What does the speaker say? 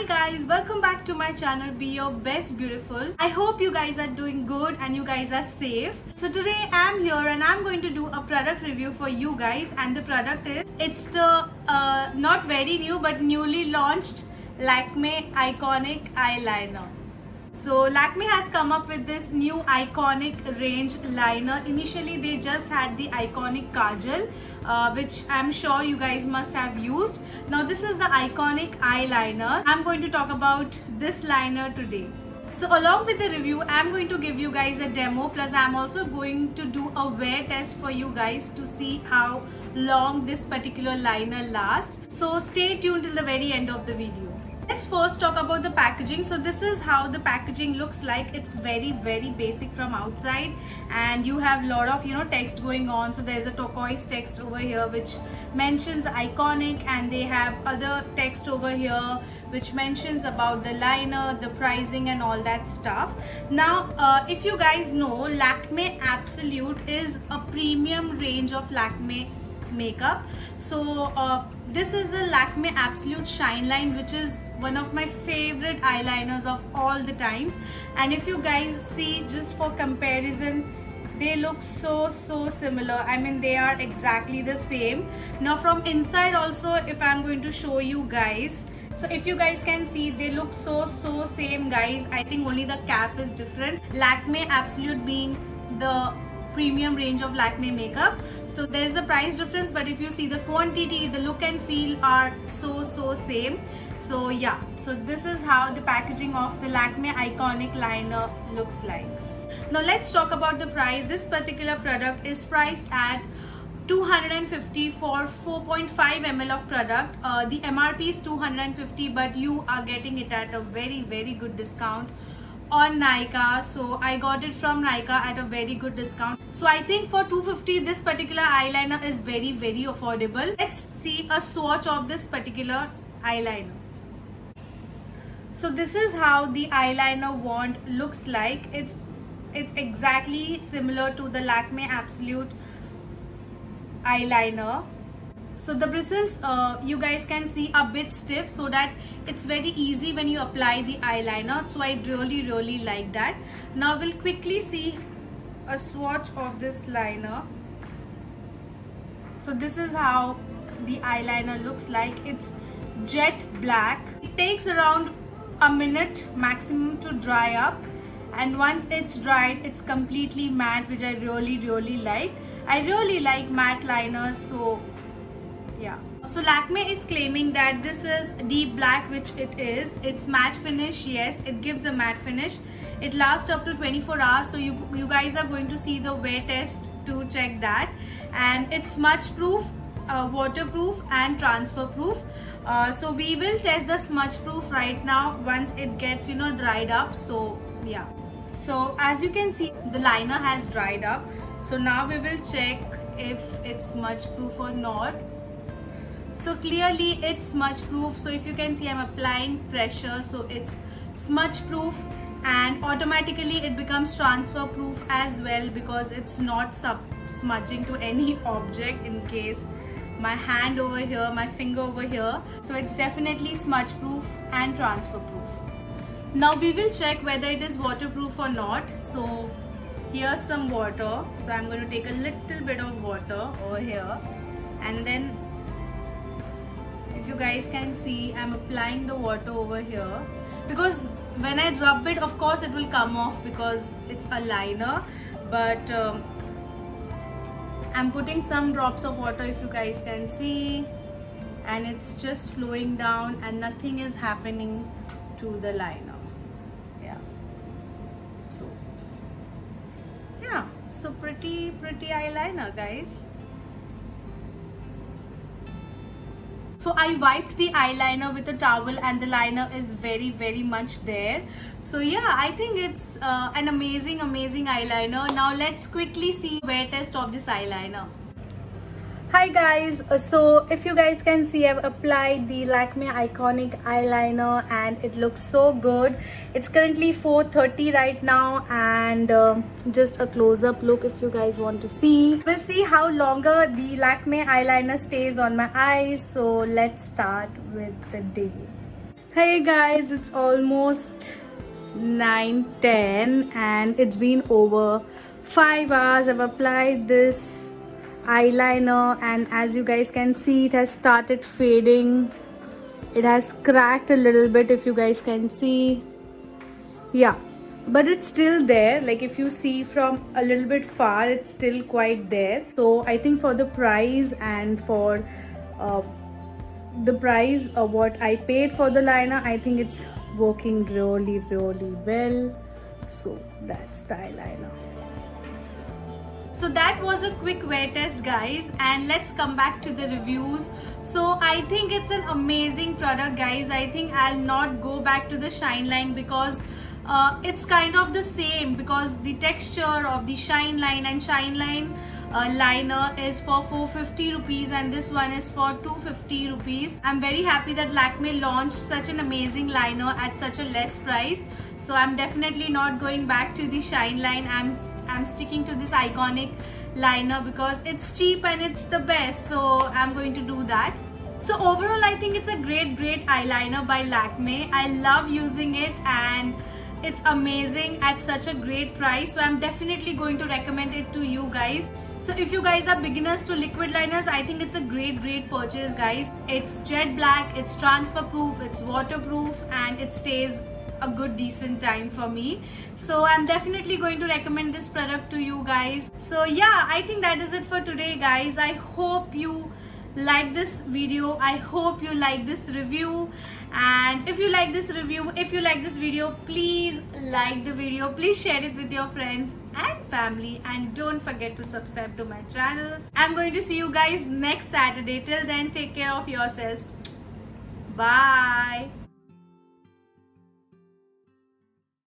Hi guys, welcome back to my channel Be Your Best Beautiful. I hope you guys are doing good and you guys are safe. So today I'm here and I'm going to do a product review for you guys, and the product is, it's the not very new but newly launched Lakme Iconic Eyeliner. So Lakme has come up with this new iconic range liner. Initially they just had the iconic kajal, which I'm sure you guys must have used. Now this is the iconic eyeliner. I'm going to talk about this liner today. So along with the review, I'm going to give you guys a demo, plus I'm also going to do a wear test for you guys to see how long this particular liner lasts. So stay tuned till the very end of the video. Let's first talk about the packaging. So this is how the packaging looks like. It's very basic from outside, and you have a lot of text going on. So there's a turquoise text over here which mentions iconic, and they have other text over here which mentions about the liner, the pricing and all that stuff. Now if you guys know, Lakme Absolute is a premium range of Lakme makeup. So this is a Lakme Absolute Shine Line, which is one of my favorite eyeliners of all the times. And if you guys see, just for comparison, they look so similar. I mean, they are exactly the same. Now from inside also, if I'm going to show you guys, so if you guys can see, they look so same, guys. I think only the cap is different. Lakme Absolute being the premium range of Lakme makeup, so there's the price difference, but if you see the quantity, the look and feel are so same. So yeah, so this is how the packaging of the Lakme Iconic Liner looks like. Now let's talk about the price. This particular product is priced at 250 for 4.5 ml of product. The MRP is 250, but you are getting it at a very good discount on Nykaa. So I got it from Nykaa at a very good discount. So I think for 250 this particular eyeliner is very affordable. Let's see a swatch of this particular eyeliner. So this is how the eyeliner wand looks like. It's exactly similar to the Lakme Absolute eyeliner. So the bristles, you guys can see, a bit stiff, so that it's very easy when you apply the eyeliner. So I really like that. Now we'll quickly see a swatch of this liner. So this is how the eyeliner looks like. It's jet black. It takes around a minute maximum to dry up, and once it's dried, it's completely matte, which I really like. I really like matte liners, so yeah. So Lakme is claiming that this is deep black, which it is. It's matte finish. Yes, it gives a matte finish. It lasts up to 24 hours. So you guys are going to see the wear test to check that. And it's smudge proof, waterproof and transfer proof. So we will test the smudge proof right now once it gets dried up. So yeah. So as you can see, the liner has dried up. So now we will check if it's smudge proof or not. So clearly it's smudge proof. So if you can see, I'm applying pressure, so it's smudge proof, and automatically it becomes transfer proof as well, because it's not smudging to any object, in case my hand over here, my finger over here. So it's definitely smudge proof and transfer proof. Now we will check whether it is waterproof or not. So here's some water. So I'm going to take a little bit of water over here, and then if you guys can see, I'm applying the water over here, because when I rub it, of course it will come off because it's a liner, but I'm putting some drops of water, if you guys can see, and it's just flowing down and nothing is happening to the liner. Yeah, so yeah, so pretty eyeliner, guys. So I wiped the eyeliner with a towel, and the liner is very much there. So yeah, I think it's an amazing eyeliner. Now let's quickly see wear test of this eyeliner. Hi guys, so if you guys can see, I've applied the Lakme Iconic Eyeliner and it looks so good. It's currently 4:30 right now, and just a close-up look if you guys want to see. We'll see how longer the Lakme eyeliner stays on my eyes. So let's start with the day. Hey guys, it's almost 9:10 and it's been over 5 hours. I've applied this eyeliner and as you guys can see, it has started fading. It has cracked a little bit if you guys can see. Yeah, but it's still there. Like if you see from a little bit far, it's still quite there. So I think for the price and for uh, what I paid for the liner, I think it's working really well. So that's the eyeliner. So that was a quick wear test guys, and let's come back to the reviews. So I think it's an amazing product guys. I think I'll not go back to the Shine line because it's kind of the same, because the texture of the Shine line and Shine line liner is for 450 rupees and this one is for 250 rupees. I'm very happy that Lakme launched such an amazing liner at such a less price. So I'm definitely not going back to the Shine line. I'm sticking to this iconic liner because it's cheap and it's the best. So I'm going to do that. So overall, I think it's a great eyeliner by Lakme. I love using it and it's amazing at such a great price. So I'm definitely going to recommend it to you guys. So if you guys are beginners to liquid liners, I think it's a great purchase guys. It's jet black, it's transfer proof, it's waterproof, and it stays a good decent time for me. So I'm definitely going to recommend this product to you guys. So yeah, I think that is it for today guys. I hope you like this video. I hope you like this review, and if you like this video, please like the video, please share it with your friends and family, and don't forget to subscribe to my channel. I'm going to see you guys next Saturday. Till then, take care of yourselves. Bye.